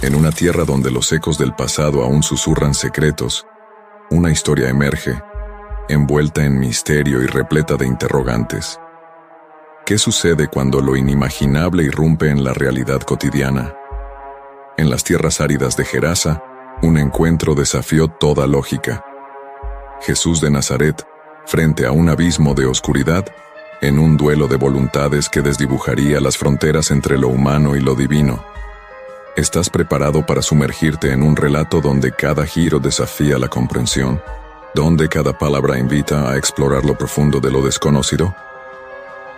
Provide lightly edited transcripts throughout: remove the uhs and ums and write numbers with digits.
En una tierra donde los ecos del pasado aún susurran secretos, una historia emerge, envuelta en misterio y repleta de interrogantes. ¿Qué sucede cuando lo inimaginable irrumpe en la realidad cotidiana? En las tierras áridas de Gerasa, un encuentro desafió toda lógica. Jesús de Nazaret, frente a un abismo de oscuridad, en un duelo de voluntades que desdibujaría las fronteras entre lo humano y lo divino. ¿Estás preparado para sumergirte en un relato donde cada giro desafía la comprensión, donde cada palabra invita a explorar lo profundo de lo desconocido?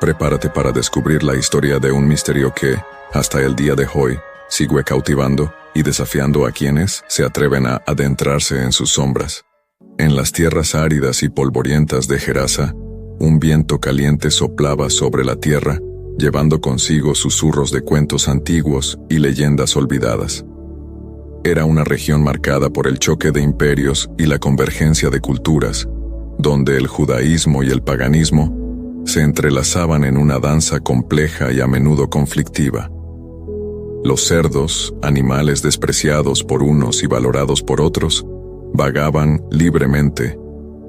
Prepárate para descubrir la historia de un misterio que, hasta el día de hoy, sigue cautivando y desafiando a quienes se atreven a adentrarse en sus sombras. En las tierras áridas y polvorientas de Gerasa, un viento caliente soplaba sobre la tierra, llevando consigo susurros de cuentos antiguos y leyendas olvidadas. Era una región marcada por el choque de imperios y la convergencia de culturas, donde el judaísmo y el paganismo se entrelazaban en una danza compleja y a menudo conflictiva. Los cerdos, animales despreciados por unos y valorados por otros, vagaban libremente,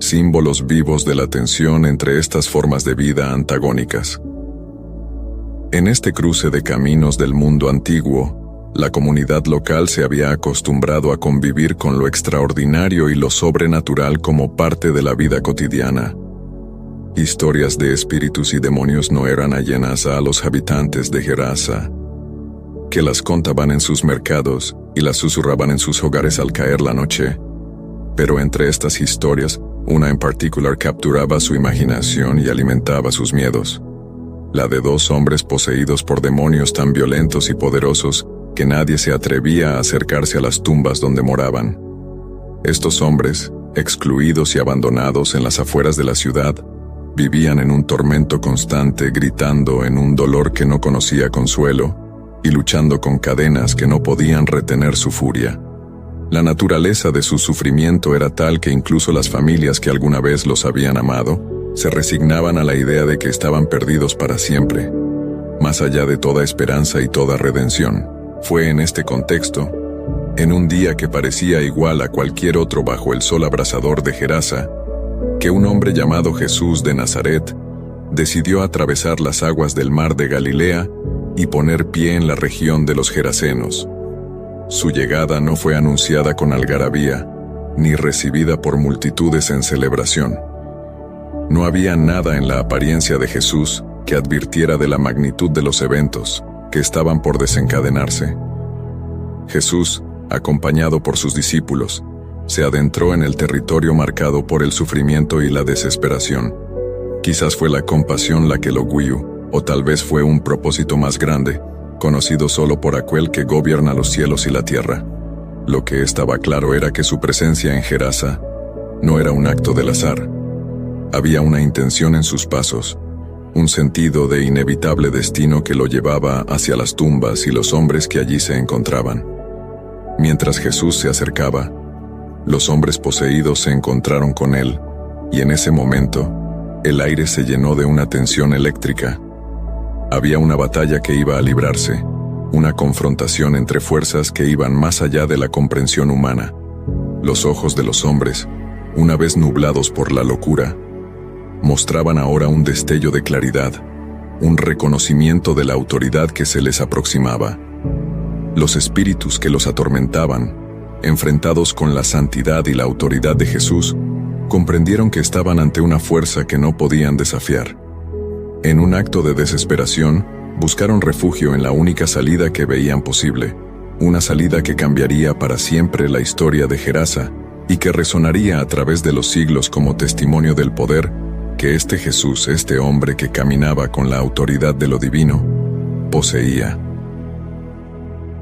símbolos vivos de la tensión entre estas formas de vida antagónicas. En este cruce de caminos del mundo antiguo, la comunidad local se había acostumbrado a convivir con lo extraordinario y lo sobrenatural como parte de la vida cotidiana. Historias de espíritus y demonios no eran ajenas a los habitantes de Gerasa, que las contaban en sus mercados y las susurraban en sus hogares al caer la noche. Pero entre estas historias, una en particular capturaba su imaginación y alimentaba sus miedos. La de dos hombres poseídos por demonios tan violentos y poderosos que nadie se atrevía a acercarse a las tumbas donde moraban. Estos hombres, excluidos y abandonados en las afueras de la ciudad, vivían en un tormento constante, gritando en un dolor que no conocía consuelo y luchando con cadenas que no podían retener su furia. La naturaleza de su sufrimiento era tal que incluso las familias que alguna vez los habían amado se resignaban a la idea de que estaban perdidos para siempre. Más allá de toda esperanza y toda redención, fue en este contexto, en un día que parecía igual a cualquier otro bajo el sol abrasador de Gerasa, que un hombre llamado Jesús de Nazaret decidió atravesar las aguas del mar de Galilea y poner pie en la región de los gerasenos. Su llegada no fue anunciada con algarabía, ni recibida por multitudes en celebración. No había nada en la apariencia de Jesús que advirtiera de la magnitud de los eventos que estaban por desencadenarse. Jesús, acompañado por sus discípulos, se adentró en el territorio marcado por el sufrimiento y la desesperación. Quizás fue la compasión la que lo guió, o tal vez fue un propósito más grande, conocido solo por aquel que gobierna los cielos y la tierra. Lo que estaba claro era que su presencia en Gerasa no era un acto del azar. Había una intención en sus pasos, un sentido de inevitable destino que lo llevaba hacia las tumbas y los hombres que allí se encontraban. Mientras Jesús se acercaba, los hombres poseídos se encontraron con él, y en ese momento, el aire se llenó de una tensión eléctrica. Había una batalla que iba a librarse, una confrontación entre fuerzas que iban más allá de la comprensión humana. Los ojos de los hombres, una vez nublados por la locura, mostraban ahora un destello de claridad, un reconocimiento de la autoridad que se les aproximaba. Los espíritus que los atormentaban, enfrentados con la santidad y la autoridad de Jesús, comprendieron que estaban ante una fuerza que no podían desafiar. En un acto de desesperación, buscaron refugio en la única salida que veían posible, una salida que cambiaría para siempre la historia de Gerasa y que resonaría a través de los siglos como testimonio del poder que este Jesús, este hombre que caminaba con la autoridad de lo divino, poseía.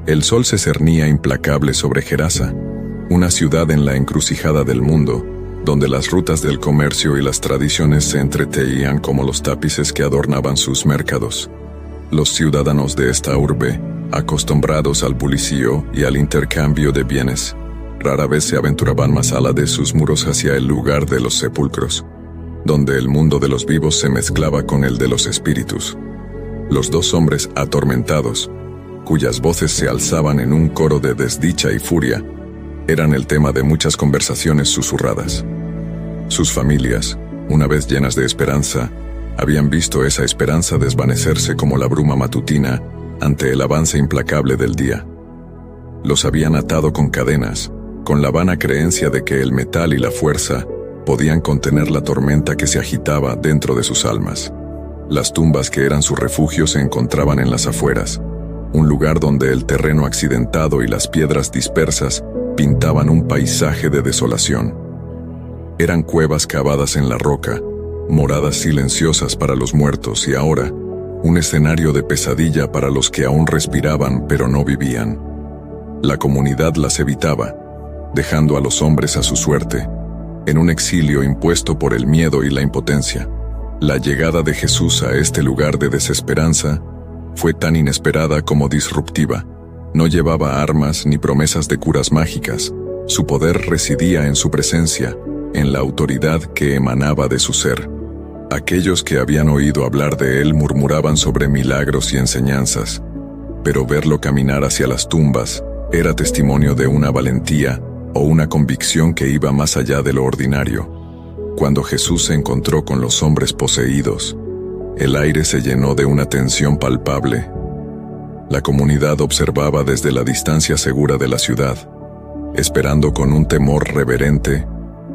El sol se cernía implacable sobre Gerasa, una ciudad en la encrucijada del mundo, donde las rutas del comercio y las tradiciones se entreteían como los tapices que adornaban sus mercados. Los ciudadanos de esta urbe, acostumbrados al bullicio y al intercambio de bienes, rara vez se aventuraban más allá de sus muros hacia el lugar de los sepulcros, donde el mundo de los vivos se mezclaba con el de los espíritus. Los dos hombres atormentados, cuyas voces se alzaban en un coro de desdicha y furia, eran el tema de muchas conversaciones susurradas. Sus familias, una vez llenas de esperanza, habían visto esa esperanza desvanecerse como la bruma matutina ante el avance implacable del día. Los habían atado con cadenas, con la vana creencia de que el metal y la fuerza podían contener la tormenta que se agitaba dentro de sus almas. Las tumbas que eran su refugio se encontraban en las afueras, un lugar donde el terreno accidentado y las piedras dispersas pintaban un paisaje de desolación. Eran cuevas cavadas en la roca, moradas silenciosas para los muertos y ahora, un escenario de pesadilla para los que aún respiraban pero no vivían. La comunidad las evitaba, dejando a los hombres a su suerte, en un exilio impuesto por el miedo y la impotencia. La llegada de Jesús a este lugar de desesperanza fue tan inesperada como disruptiva. No llevaba armas ni promesas de curas mágicas. Su poder residía en su presencia, en la autoridad que emanaba de su ser. Aquellos que habían oído hablar de él murmuraban sobre milagros y enseñanzas, pero verlo caminar hacia las tumbas era testimonio de una valentía o una convicción que iba más allá de lo ordinario. Cuando Jesús se encontró con los hombres poseídos, el aire se llenó de una tensión palpable. La comunidad observaba desde la distancia segura de la ciudad, esperando con un temor reverente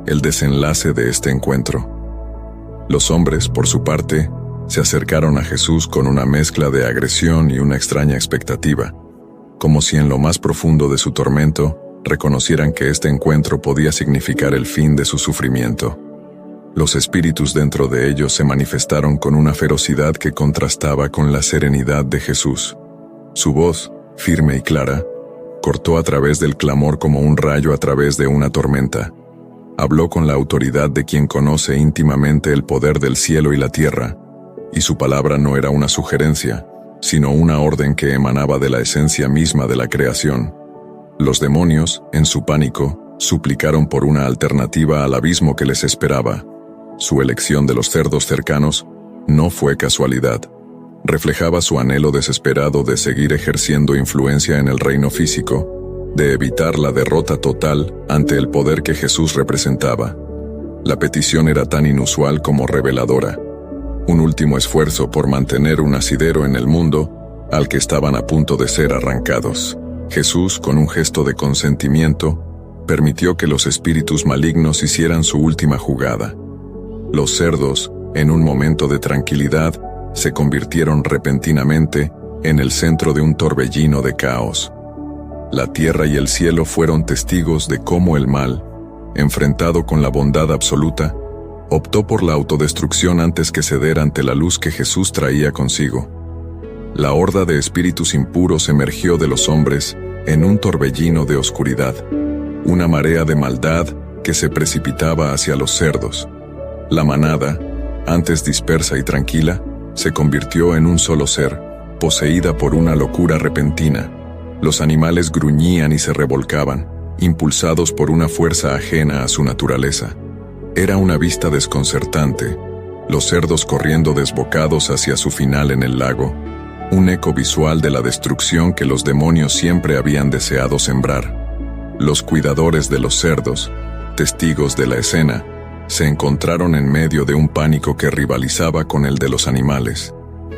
el desenlace de este encuentro. Los hombres, por su parte, se acercaron a Jesús con una mezcla de agresión y una extraña expectativa, como si en lo más profundo de su tormento reconocieran que este encuentro podía significar el fin de su sufrimiento. Los espíritus dentro de ellos se manifestaron con una ferocidad que contrastaba con la serenidad de Jesús. Su voz, firme y clara, cortó a través del clamor como un rayo a través de una tormenta. Habló con la autoridad de quien conoce íntimamente el poder del cielo y la tierra, y su palabra no era una sugerencia, sino una orden que emanaba de la esencia misma de la creación. Los demonios, en su pánico, suplicaron por una alternativa al abismo que les esperaba. Su elección de los cerdos cercanos no fue casualidad. Reflejaba su anhelo desesperado de seguir ejerciendo influencia en el reino físico, de evitar la derrota total ante el poder que Jesús representaba. La petición era tan inusual como reveladora. Un último esfuerzo por mantener un asidero en el mundo al que estaban a punto de ser arrancados. Jesús, con un gesto de consentimiento, permitió que los espíritus malignos hicieran su última jugada. Los cerdos, en un momento de tranquilidad, se convirtieron repentinamente en el centro de un torbellino de caos. La tierra y el cielo fueron testigos de cómo el mal, enfrentado con la bondad absoluta, optó por la autodestrucción antes que ceder ante la luz que Jesús traía consigo. La horda de espíritus impuros emergió de los hombres en un torbellino de oscuridad, una marea de maldad que se precipitaba hacia los cerdos. La manada, antes dispersa y tranquila, se convirtió en un solo ser, poseída por una locura repentina. Los animales gruñían y se revolcaban, impulsados por una fuerza ajena a su naturaleza. Era una vista desconcertante, los cerdos corriendo desbocados hacia su final en el lago, un eco visual de la destrucción que los demonios siempre habían deseado sembrar. Los cuidadores de los cerdos, testigos de la escena, se encontraron en medio de un pánico que rivalizaba con el de los animales.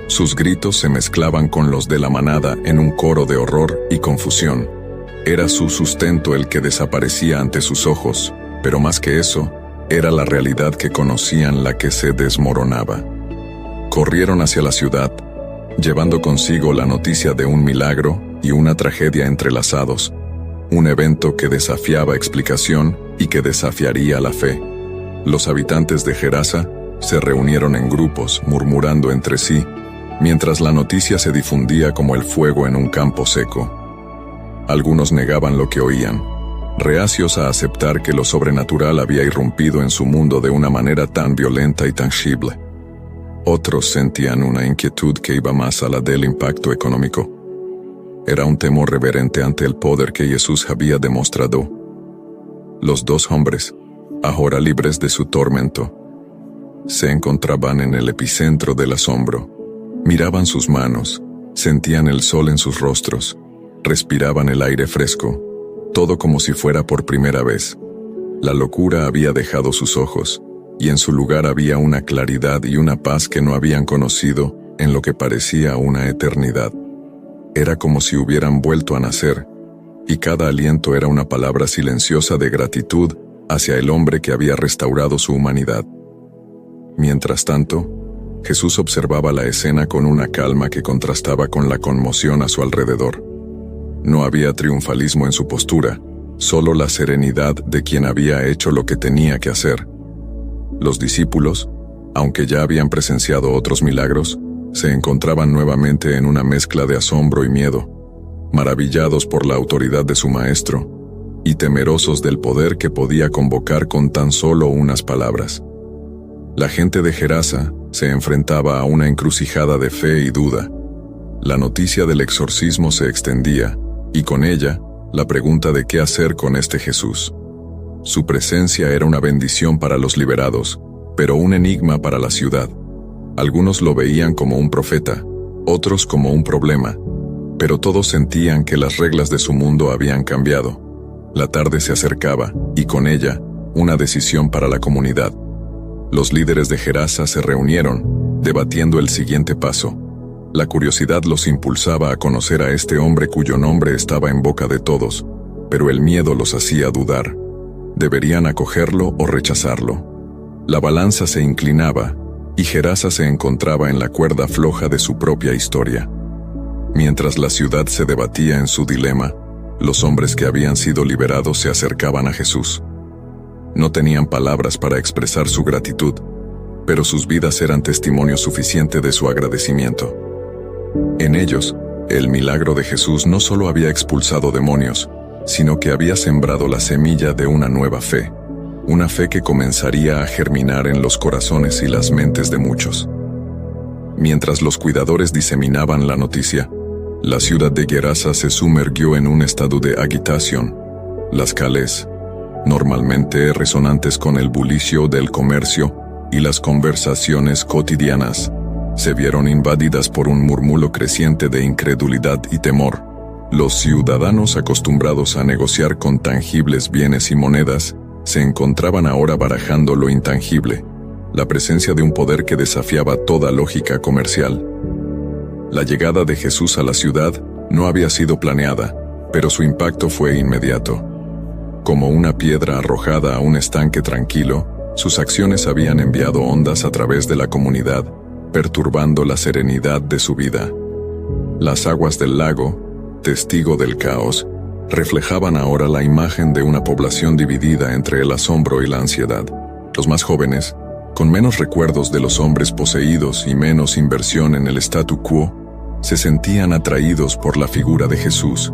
Sus gritos se mezclaban con los de la manada en un coro de horror y confusión. Era su sustento el que desaparecía ante sus ojos, pero más que eso, era la realidad que conocían la que se desmoronaba. Corrieron hacia la ciudad, llevando consigo la noticia de un milagro y una tragedia entrelazados, un evento que desafiaba explicación y que desafiaría la fe. Los habitantes de Gerasa se reunieron en grupos, murmurando entre sí, mientras la noticia se difundía como el fuego en un campo seco. Algunos negaban lo que oían, reacios a aceptar que lo sobrenatural había irrumpido en su mundo de una manera tan violenta y tangible. Otros sentían una inquietud que iba más allá del impacto económico. Era un temor reverente ante el poder que Jesús había demostrado. Los dos hombres, ahora libres de su tormento, se encontraban en el epicentro del asombro. Miraban sus manos, Sentían el sol en sus rostros, respiraban el aire fresco, todo como si fuera por primera vez. La locura había dejado sus ojos, y en su lugar había una claridad y una paz que no habían conocido en lo que parecía una eternidad. Era como si hubieran vuelto a nacer, y cada aliento era una palabra silenciosa de gratitud hacia el hombre que había restaurado su humanidad. Mientras tanto, Jesús observaba la escena con una calma que contrastaba con la conmoción a su alrededor. No había triunfalismo en su postura, solo la serenidad de quien había hecho lo que tenía que hacer. Los discípulos, aunque ya habían presenciado otros milagros, se encontraban nuevamente en una mezcla de asombro y miedo, maravillados por la autoridad de su maestro y temerosos del poder que podía convocar con tan solo unas palabras. La gente de Gerasa se enfrentaba a una encrucijada de fe y duda. La noticia del exorcismo se extendía, y con ella, la pregunta de qué hacer con este Jesús. Su presencia era una bendición para los liberados, pero un enigma para la ciudad. Algunos lo veían como un profeta, otros como un problema, pero todos sentían que las reglas de su mundo habían cambiado. La tarde se acercaba, y con ella, una decisión para la comunidad. Los líderes de Gerasa se reunieron, debatiendo el siguiente paso. La curiosidad los impulsaba a conocer a este hombre cuyo nombre estaba en boca de todos, pero el miedo los hacía dudar. ¿Deberían acogerlo o rechazarlo? La balanza se inclinaba, y Gerasa se encontraba en la cuerda floja de su propia historia. Mientras la ciudad se debatía en su dilema, los hombres que habían sido liberados se acercaban a Jesús. No tenían palabras para expresar su gratitud, pero sus vidas eran testimonio suficiente de su agradecimiento. En ellos, el milagro de Jesús no solo había expulsado demonios, sino que había sembrado la semilla de una nueva fe, una fe que comenzaría a germinar en los corazones y las mentes de muchos. Mientras los cuidadores diseminaban la noticia, la ciudad de Gerasa se sumergió en un estado de agitación. Las calles, normalmente resonantes con el bullicio del comercio y las conversaciones cotidianas, se vieron invadidas por un murmullo creciente de incredulidad y temor. Los ciudadanos acostumbrados a negociar con tangibles bienes y monedas, se encontraban ahora barajando lo intangible, la presencia de un poder que desafiaba toda lógica comercial. La llegada de Jesús a la ciudad no había sido planeada, pero su impacto fue inmediato. Como una piedra arrojada a un estanque tranquilo, sus acciones habían enviado ondas a través de la comunidad, perturbando la serenidad de su vida. Las aguas del lago, testigo del caos, reflejaban ahora la imagen de una población dividida entre el asombro y la ansiedad. Los más jóvenes, con menos recuerdos de los hombres poseídos y menos inversión en el statu quo, se sentían atraídos por la figura de Jesús,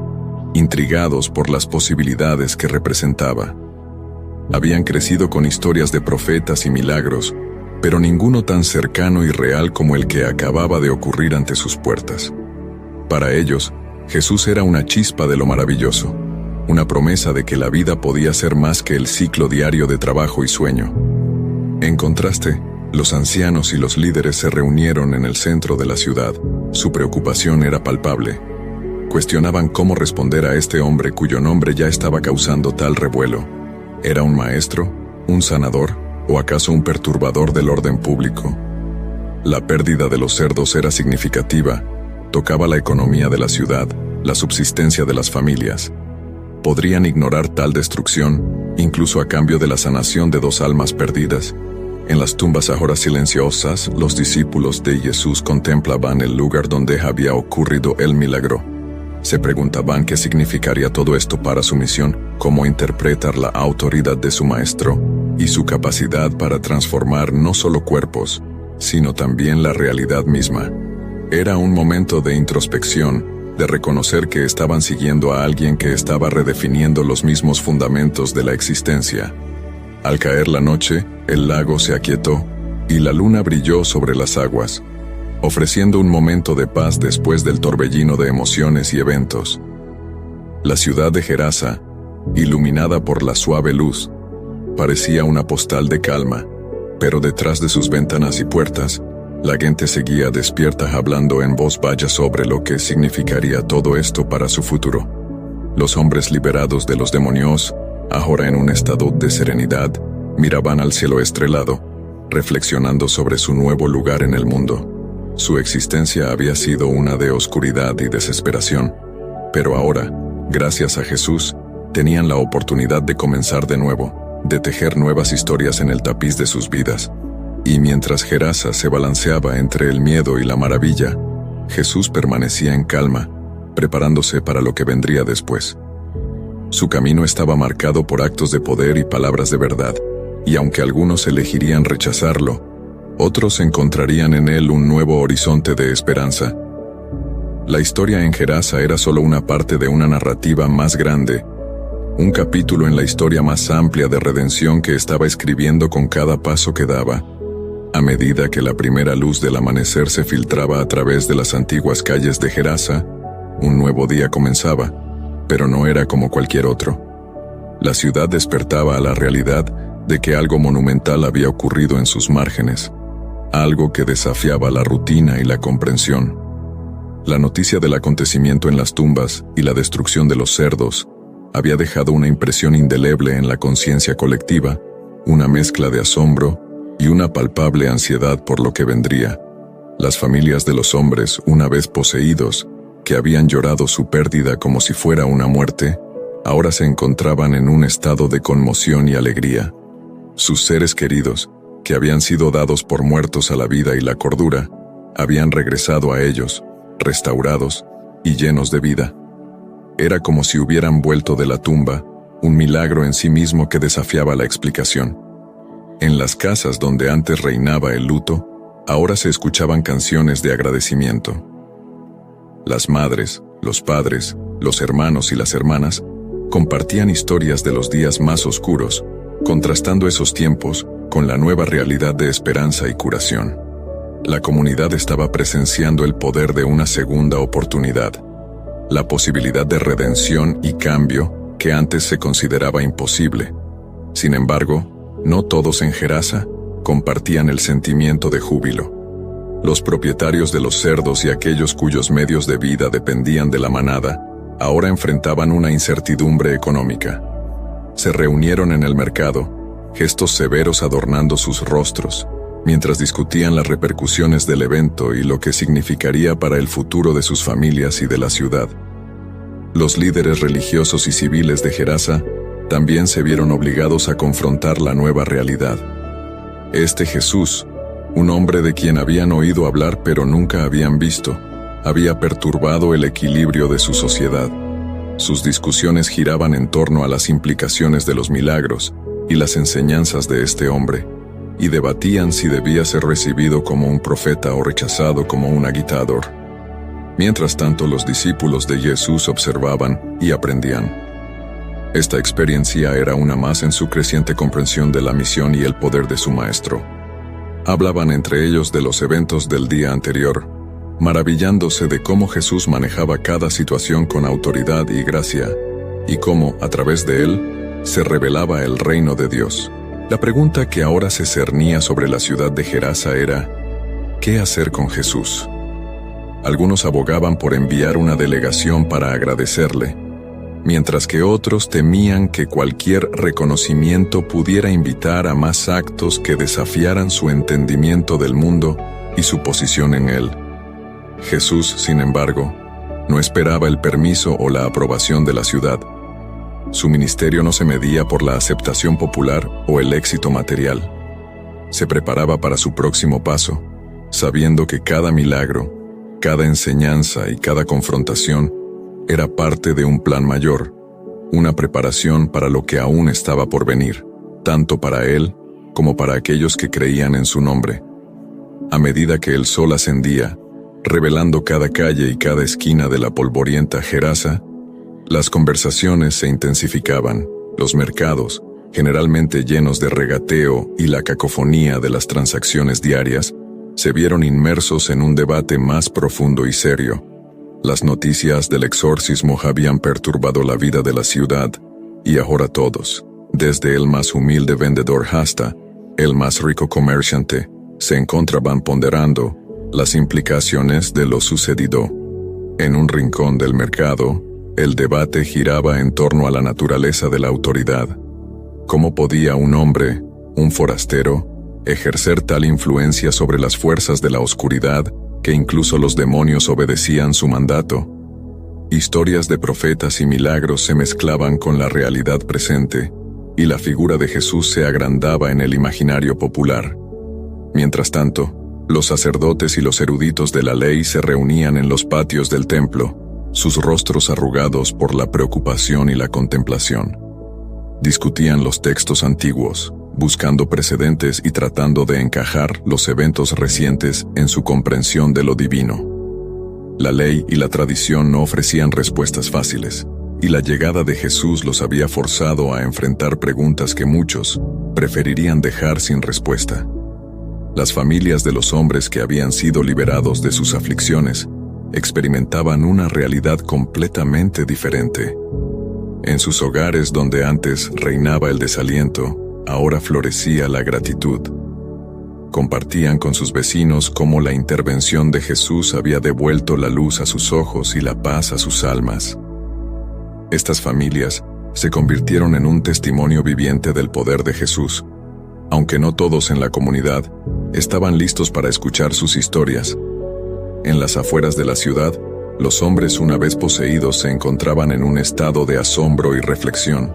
intrigados por las posibilidades que representaba. Habían crecido con historias de profetas y milagros, pero ninguno tan cercano y real como el que acababa de ocurrir ante sus puertas. Para ellos, Jesús era una chispa de lo maravilloso, una promesa de que la vida podía ser más que el ciclo diario de trabajo y sueño. En contraste, los ancianos y los líderes se reunieron en el centro de la ciudad. Su preocupación era palpable. Cuestionaban cómo responder a este hombre cuyo nombre ya estaba causando tal revuelo. ¿Era un maestro, un sanador, o acaso un perturbador del orden público? La pérdida de los cerdos era significativa, tocaba la economía de la ciudad, la subsistencia de las familias. ¿Podrían ignorar tal destrucción, incluso a cambio de la sanación de 2 almas perdidas? En las tumbas ahora silenciosas, los discípulos de Jesús contemplaban el lugar donde había ocurrido el milagro. Se preguntaban qué significaría todo esto para su misión, cómo interpretar la autoridad de su maestro y su capacidad para transformar no solo cuerpos, sino también la realidad misma. Era un momento de introspección, de reconocer que estaban siguiendo a alguien que estaba redefiniendo los mismos fundamentos de la existencia. Al caer la noche, el lago se aquietó y la luna brilló sobre las aguas, ofreciendo un momento de paz después del torbellino de emociones y eventos. La ciudad de Gerasa, iluminada por la suave luz, parecía una postal de calma, pero detrás de sus ventanas y puertas, La gente seguía despierta hablando en voz baja sobre lo que significaría todo esto para su futuro. Los hombres liberados de los demonios, ahora en un estado de serenidad, miraban al cielo estrellado, reflexionando sobre su nuevo lugar en el mundo. Su existencia había sido una de oscuridad y desesperación, pero ahora, gracias a Jesús, tenían la oportunidad de comenzar de nuevo, de tejer nuevas historias en el tapiz de sus vidas. Y mientras Gerasa se balanceaba entre el miedo y la maravilla, Jesús permanecía en calma, preparándose para lo que vendría después. Su camino estaba marcado por actos de poder y palabras de verdad, y aunque algunos elegirían rechazarlo, otros encontrarían en él un nuevo horizonte de esperanza. La historia en Gerasa era solo una parte de una narrativa más grande, un capítulo en la historia más amplia de redención que estaba escribiendo con cada paso que daba. A medida que la primera luz del amanecer se filtraba a través de las antiguas calles de Gerasa, un nuevo día comenzaba, pero no era como cualquier otro. La ciudad despertaba a la realidad de que algo monumental había ocurrido en sus márgenes, algo que desafiaba la rutina y la comprensión. La noticia del acontecimiento en las tumbas y la destrucción de los cerdos había dejado una impresión indeleble en la conciencia colectiva, una mezcla de asombro y una palpable ansiedad por lo que vendría. Las familias de los hombres, una vez poseídos, que habían llorado su pérdida como si fuera una muerte, ahora se encontraban en un estado de conmoción y alegría. Sus seres queridos, que habían sido dados por muertos a la vida y la cordura, habían regresado a ellos, restaurados y llenos de vida. Era como si hubieran vuelto de la tumba, un milagro en sí mismo que desafiaba la explicación. En las casas donde antes reinaba el luto, ahora se escuchaban canciones de agradecimiento. Las madres, los padres, los hermanos y las hermanas compartían historias de los días más oscuros, contrastando esos tiempos con la nueva realidad de esperanza y curación. La comunidad estaba presenciando el poder de una segunda oportunidad, la posibilidad de redención y cambio que antes se consideraba imposible. Sin embargo, no todos en Gerasa compartían el sentimiento de júbilo. Los propietarios de los cerdos y aquellos cuyos medios de vida dependían de la manada, ahora enfrentaban una incertidumbre económica. Se reunieron en el mercado, gestos severos adornando sus rostros, mientras discutían las repercusiones del evento y lo que significaría para el futuro de sus familias y de la ciudad. Los líderes religiosos y civiles de Gerasa también se vieron obligados a confrontar la nueva realidad. Este Jesús, un hombre de quien habían oído hablar pero nunca habían visto, había perturbado el equilibrio de su sociedad. Sus discusiones giraban en torno a las implicaciones de los milagros y las enseñanzas de este hombre, y debatían si debía ser recibido como un profeta o rechazado como un agitador. Mientras tanto, los discípulos de Jesús observaban y aprendían. Esta experiencia era una más en su creciente comprensión de la misión y el poder de su maestro. Hablaban entre ellos de los eventos del día anterior, maravillándose de cómo Jesús manejaba cada situación con autoridad y gracia, y cómo, a través de él, se revelaba el reino de Dios. La pregunta que ahora se cernía sobre la ciudad de Gerasa era, ¿qué hacer con Jesús? Algunos abogaban por enviar una delegación para agradecerle, mientras que otros temían que cualquier reconocimiento pudiera invitar a más actos que desafiaran su entendimiento del mundo y su posición en él. Jesús, sin embargo, no esperaba el permiso o la aprobación de la ciudad. Su ministerio no se medía por la aceptación popular o el éxito material. Se preparaba para su próximo paso, sabiendo que cada milagro, cada enseñanza y cada confrontación era parte de un plan mayor, una preparación para lo que aún estaba por venir, tanto para él como para aquellos que creían en su nombre. A medida que el sol ascendía, revelando cada calle y cada esquina de la polvorienta Gerasa, las conversaciones se intensificaban, los mercados, generalmente llenos de regateo y la cacofonía de las transacciones diarias, se vieron inmersos en un debate más profundo y serio. Las noticias del exorcismo habían perturbado la vida de la ciudad, y ahora todos, desde el más humilde vendedor hasta el más rico comerciante, se encontraban ponderando las implicaciones de lo sucedido. En un rincón del mercado, el debate giraba en torno a la naturaleza de la autoridad. ¿Cómo podía un hombre, un forastero, ejercer tal influencia sobre las fuerzas de la oscuridad que incluso los demonios obedecían su mandato? Historias de profetas y milagros se mezclaban con la realidad presente, y la figura de Jesús se agrandaba en el imaginario popular. Mientras tanto, los sacerdotes y los eruditos de la ley se reunían en los patios del templo, sus rostros arrugados por la preocupación y la contemplación. Discutían los textos antiguos, buscando precedentes y tratando de encajar los eventos recientes en su comprensión de lo divino. La ley y la tradición no ofrecían respuestas fáciles, y la llegada de Jesús los había forzado a enfrentar preguntas que muchos preferirían dejar sin respuesta. Las familias de los hombres que habían sido liberados de sus aflicciones experimentaban una realidad completamente diferente. En sus hogares donde antes reinaba el desaliento, ahora florecía la gratitud. Compartían con sus vecinos cómo la intervención de Jesús había devuelto la luz a sus ojos y la paz a sus almas. Estas familias se convirtieron en un testimonio viviente del poder de Jesús, aunque no todos en la comunidad estaban listos para escuchar sus historias. En las afueras de la ciudad, los hombres una vez poseídos se encontraban en un estado de asombro y reflexión.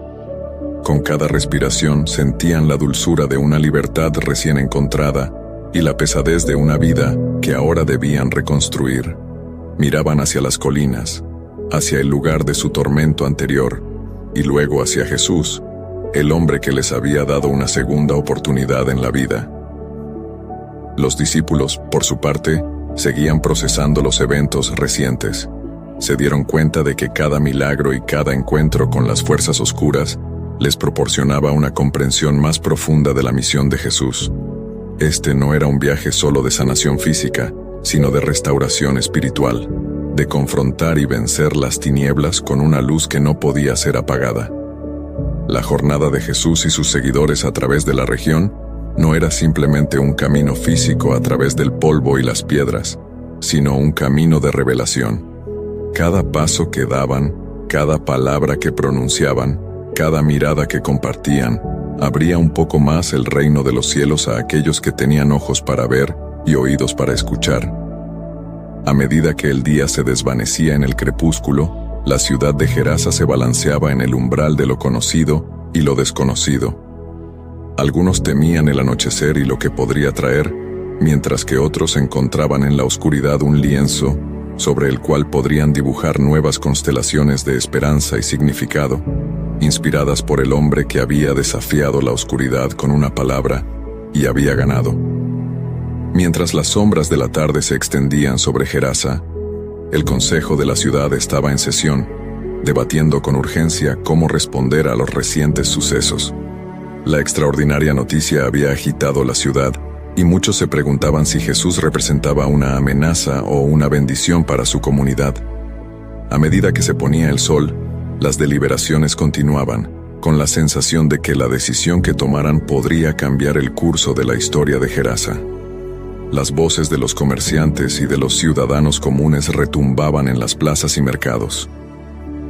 Con cada respiración sentían la dulzura de una libertad recién encontrada y la pesadez de una vida que ahora debían reconstruir. Miraban hacia las colinas, hacia el lugar de su tormento anterior, y luego hacia Jesús, el hombre que les había dado una segunda oportunidad en la vida. Los discípulos, por su parte, seguían procesando los eventos recientes. Se dieron cuenta de que cada milagro y cada encuentro con las fuerzas oscuras les proporcionaba una comprensión más profunda de la misión de Jesús. Este no era un viaje solo de sanación física, sino de restauración espiritual, de confrontar y vencer las tinieblas con una luz que no podía ser apagada. La jornada de Jesús y sus seguidores a través de la región no era simplemente un camino físico a través del polvo y las piedras, sino un camino de revelación. Cada paso que daban, cada palabra que pronunciaban, cada mirada que compartían, abría un poco más el reino de los cielos a aquellos que tenían ojos para ver y oídos para escuchar. A medida que el día se desvanecía en el crepúsculo, la ciudad de Gerasa se balanceaba en el umbral de lo conocido y lo desconocido. Algunos temían el anochecer y lo que podría traer, mientras que otros encontraban en la oscuridad un lienzo sobre el cual podrían dibujar nuevas constelaciones de esperanza y significado, inspiradas por el hombre que había desafiado la oscuridad con una palabra y había ganado. Mientras las sombras de la tarde se extendían sobre Gerasa, el consejo de la ciudad estaba en sesión, debatiendo con urgencia cómo responder a los recientes sucesos. La extraordinaria noticia había agitado la ciudad, y muchos se preguntaban si Jesús representaba una amenaza o una bendición para su comunidad. A medida que se ponía el sol, las deliberaciones continuaban, con la sensación de que la decisión que tomaran podría cambiar el curso de la historia de Gerasa. Las voces de los comerciantes y de los ciudadanos comunes retumbaban en las plazas y mercados.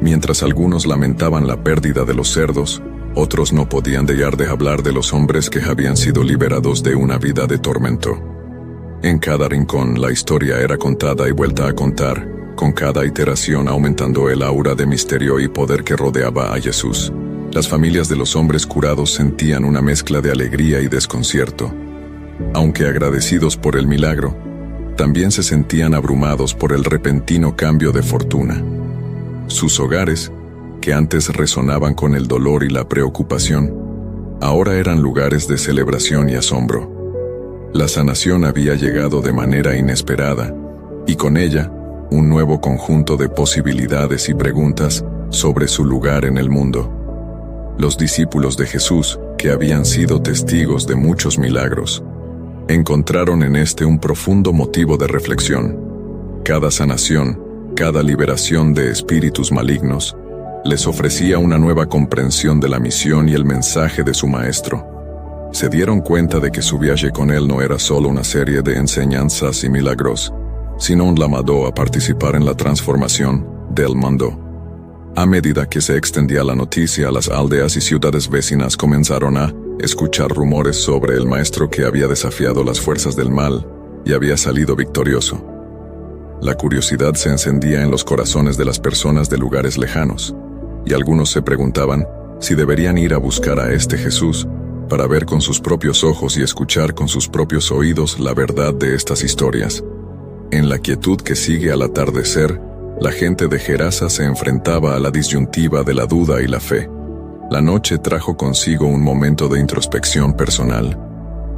Mientras algunos lamentaban la pérdida de los cerdos, otros no podían dejar de hablar de los hombres que habían sido liberados de una vida de tormento. En cada rincón la historia era contada y vuelta a contar, con cada iteración aumentando el aura de misterio y poder que rodeaba a Jesús. Las familias de los hombres curados sentían una mezcla de alegría y desconcierto. Aunque agradecidos por el milagro, también se sentían abrumados por el repentino cambio de fortuna. Sus hogares, que antes resonaban con el dolor y la preocupación, ahora eran lugares de celebración y asombro. La sanación había llegado de manera inesperada, y con ella, un nuevo conjunto de posibilidades y preguntas sobre su lugar en el mundo. Los discípulos de Jesús, que habían sido testigos de muchos milagros, encontraron en este un profundo motivo de reflexión. Cada sanación, cada liberación de espíritus malignos, les ofrecía una nueva comprensión de la misión y el mensaje de su Maestro. se dieron cuenta de que su viaje con él no era solo una serie de enseñanzas y milagros, sino un llamado a participar en la transformación del mundo. A medida que se extendía la noticia, las aldeas y ciudades vecinas comenzaron a escuchar rumores sobre el maestro que había desafiado las fuerzas del mal y había salido victorioso. La curiosidad se encendía en los corazones de las personas de lugares lejanos, y algunos se preguntaban si deberían ir a buscar a este Jesús para ver con sus propios ojos y escuchar con sus propios oídos la verdad de estas historias. En la quietud que sigue al atardecer, la gente de Gerasa se enfrentaba a la disyuntiva de la duda y la fe. La noche trajo consigo un momento de introspección personal,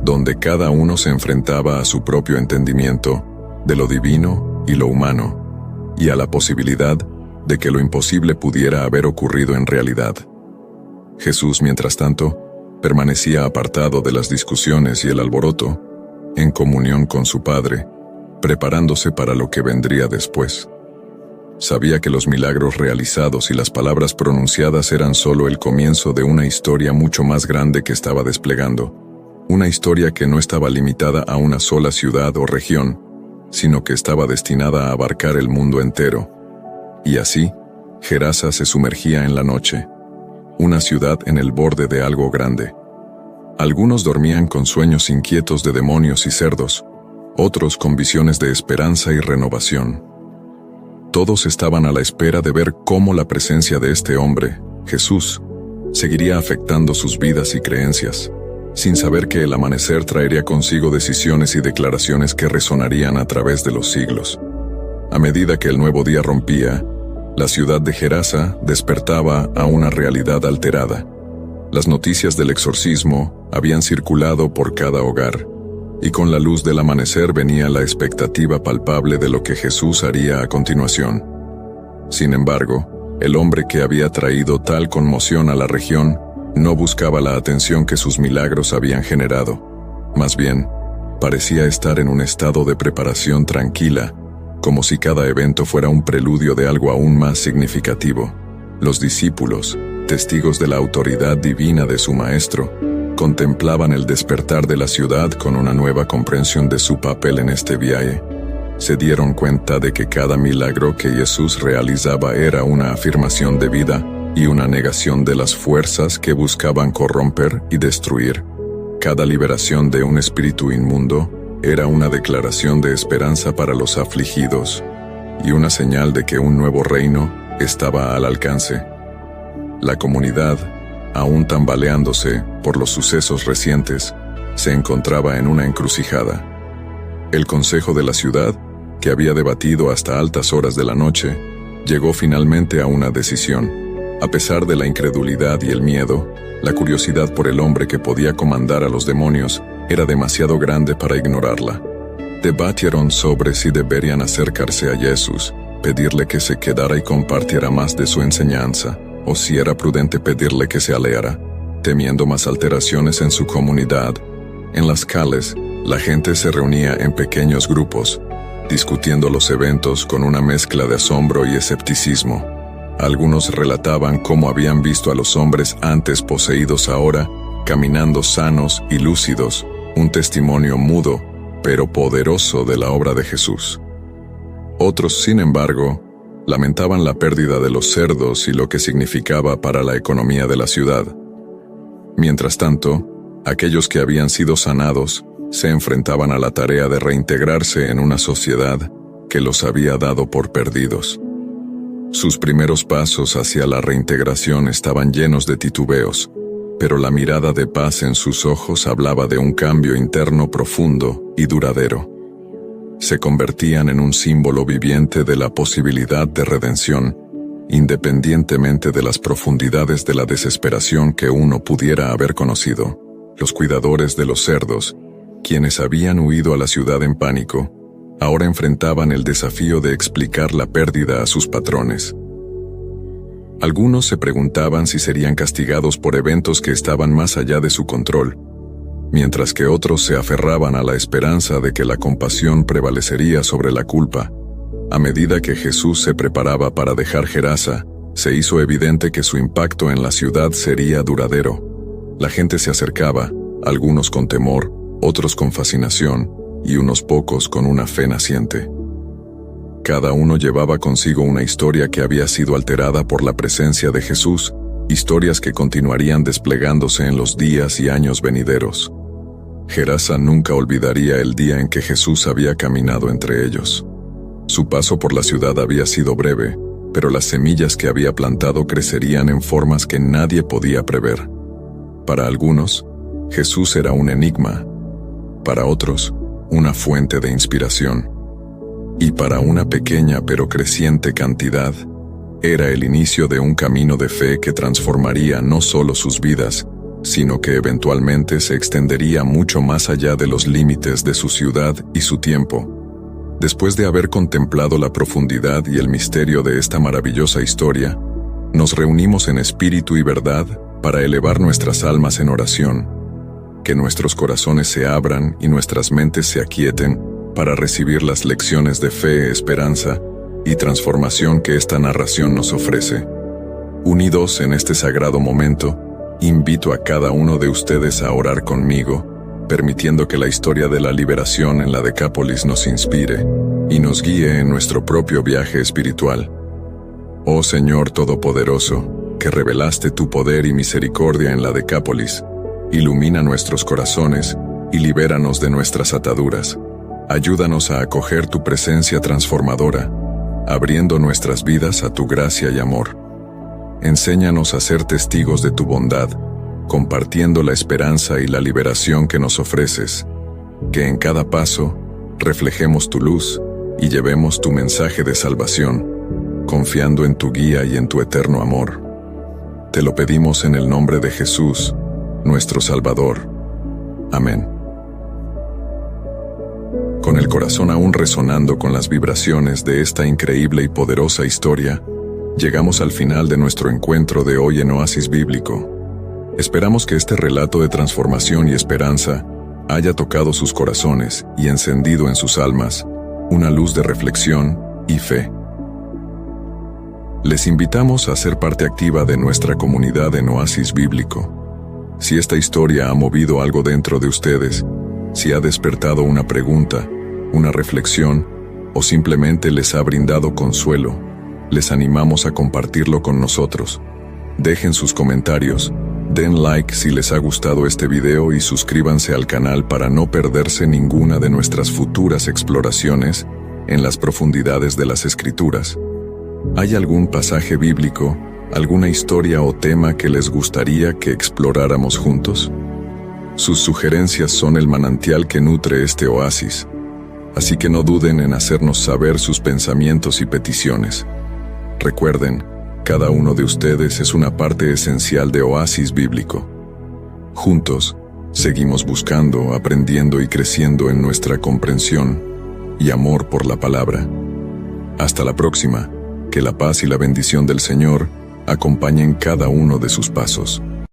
donde cada uno se enfrentaba a su propio entendimiento de lo divino y lo humano, y a la posibilidad de que lo imposible pudiera haber ocurrido en realidad. Jesús, mientras tanto, permanecía apartado de las discusiones y el alboroto, en comunión con su Padre, preparándose para lo que vendría después. Sabía que los milagros realizados y las palabras pronunciadas eran solo el comienzo de una historia mucho más grande que estaba desplegando, una historia que no estaba limitada a una sola ciudad o región, sino que estaba destinada a abarcar el mundo entero. Y así, Gerasa se sumergía en la noche, una ciudad en el borde de algo grande. Algunos dormían con sueños inquietos de demonios y cerdos, otros con visiones de esperanza y renovación. Todos estaban a la espera de ver cómo la presencia de este hombre, Jesús, seguiría afectando sus vidas y creencias, sin saber que el amanecer traería consigo decisiones y declaraciones que resonarían a través de los siglos. A medida que el nuevo día rompía, la ciudad de Gerasa despertaba a una realidad alterada. Las noticias del exorcismo habían circulado por cada hogar, y con la luz del amanecer venía la expectativa palpable de lo que Jesús haría a continuación. Sin embargo, el hombre que había traído tal conmoción a la región no buscaba la atención que sus milagros habían generado. Más bien, parecía estar en un estado de preparación tranquila, como si cada evento fuera un preludio de algo aún más significativo. Los discípulos, testigos de la autoridad divina de su maestro, contemplaban el despertar de la ciudad con una nueva comprensión de su papel en este viaje. Se dieron cuenta de que cada milagro que Jesús realizaba era una afirmación de vida y una negación de las fuerzas que buscaban corromper y destruir. Cada liberación de un espíritu inmundo era una declaración de esperanza para los afligidos y una señal de que un nuevo reino estaba al alcance. La comunidad, aún tambaleándose por los sucesos recientes, se encontraba en una encrucijada. El consejo de la ciudad, que había debatido hasta altas horas de la noche, llegó finalmente a una decisión. A pesar de la incredulidad y el miedo, la curiosidad por el hombre que podía comandar a los demonios era demasiado grande para ignorarla. Debatieron sobre si deberían acercarse a Jesús, pedirle que se quedara y compartiera más de su enseñanza, o si era prudente pedirle que se alejara, temiendo más alteraciones en su comunidad. En las calles, la gente se reunía en pequeños grupos, discutiendo los eventos con una mezcla de asombro y escepticismo. Algunos relataban cómo habían visto a los hombres antes poseídos ahora, caminando sanos y lúcidos, un testimonio mudo, pero poderoso de la obra de Jesús. Otros, sin embargo, lamentaban la pérdida de los cerdos y lo que significaba para la economía de la ciudad. Mientras tanto, aquellos que habían sido sanados se enfrentaban a la tarea de reintegrarse en una sociedad que los había dado por perdidos. Sus primeros pasos hacia la reintegración estaban llenos de titubeos, pero la mirada de paz en sus ojos hablaba de un cambio interno profundo y duradero. Se convertían en un símbolo viviente de la posibilidad de redención, independientemente de las profundidades de la desesperación que uno pudiera haber conocido. Los cuidadores de los cerdos, quienes habían huido a la ciudad en pánico, ahora enfrentaban el desafío de explicar la pérdida a sus patrones. Algunos se preguntaban si serían castigados por eventos que estaban más allá de su control, mientras que otros se aferraban a la esperanza de que la compasión prevalecería sobre la culpa. A medida que Jesús se preparaba para dejar Gerasa, se hizo evidente que su impacto en la ciudad sería duradero. La gente se acercaba, algunos con temor, otros con fascinación y unos pocos con una fe naciente. Cada uno llevaba consigo una historia que había sido alterada por la presencia de Jesús, historias que continuarían desplegándose en los días y años venideros. Gerasa nunca olvidaría el día en que Jesús había caminado entre ellos. Su paso por la ciudad había sido breve, pero las semillas que había plantado crecerían en formas que nadie podía prever. Para algunos, Jesús era un enigma, para otros, una fuente de inspiración, y para una pequeña pero creciente cantidad, era el inicio de un camino de fe que transformaría no solo sus vidas, sino que eventualmente se extendería mucho más allá de los límites de su ciudad y su tiempo. Después de haber contemplado la profundidad y el misterio de esta maravillosa historia, nos reunimos en espíritu y verdad para elevar nuestras almas en oración, que nuestros corazones se abran y nuestras mentes se aquieten para recibir las lecciones de fe, esperanza y transformación que esta narración nos ofrece. Unidos en este sagrado momento, invito a cada uno de ustedes a orar conmigo, permitiendo que la historia de la liberación en la Decápolis nos inspire y nos guíe en nuestro propio viaje espiritual. Oh Señor Todopoderoso, que revelaste tu poder y misericordia en la Decápolis, ilumina nuestros corazones y libéranos de nuestras ataduras. Ayúdanos a acoger tu presencia transformadora, abriendo nuestras vidas a tu gracia y amor. Enséñanos a ser testigos de tu bondad, compartiendo la esperanza y la liberación que nos ofreces, que en cada paso reflejemos tu luz y llevemos tu mensaje de salvación, confiando en tu guía y en tu eterno amor. Te lo pedimos en el nombre de Jesús, nuestro Salvador. Amén. Con el corazón aún resonando con las vibraciones de esta increíble y poderosa historia, llegamos al final de nuestro encuentro de hoy en Oasis Bíblico. Esperamos que este relato de transformación y esperanza haya tocado sus corazones y encendido en sus almas una luz de reflexión y fe. Les invitamos a ser parte activa de nuestra comunidad en Oasis Bíblico. Si esta historia ha movido algo dentro de ustedes, si ha despertado una pregunta, una reflexión o simplemente les ha brindado consuelo, les animamos a compartirlo con nosotros. Dejen sus comentarios, den like si les ha gustado este video y suscríbanse al canal para no perderse ninguna de nuestras futuras exploraciones en las profundidades de las Escrituras. ¿Hay algún pasaje bíblico, alguna historia o tema que les gustaría que exploráramos juntos? Sus sugerencias son el manantial que nutre este oasis, así que no duden en hacernos saber sus pensamientos y peticiones. Recuerden, cada uno de ustedes es una parte esencial de Oasis Bíblico. Juntos, seguimos buscando, aprendiendo y creciendo en nuestra comprensión y amor por la palabra. Hasta la próxima, que la paz y la bendición del Señor acompañen cada uno de sus pasos.